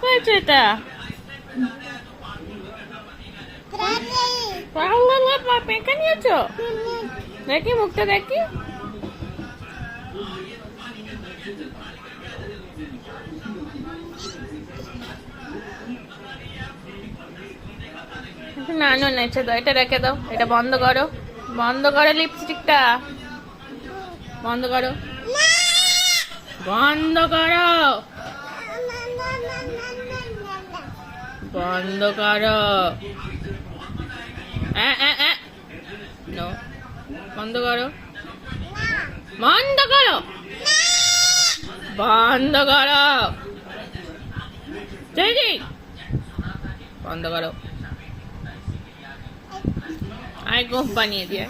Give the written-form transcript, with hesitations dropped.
হয়েছে এটা? পেঁকে নিয়েছো? দেখি মুখটা দেখি। না না না, এটা দাও, এটা রেখে দাও, এটা বন্ধ করো, বন্ধ করো লিপস্টিকটা, বন্ধ করো, বন্ধ করো, বন্ধ করো। নো, বন্ধ করো, বন্ধ করো, বন্ধ করো, দেখি বন্ধ করো। আয় গোফ বানিয়ে দিয়ে।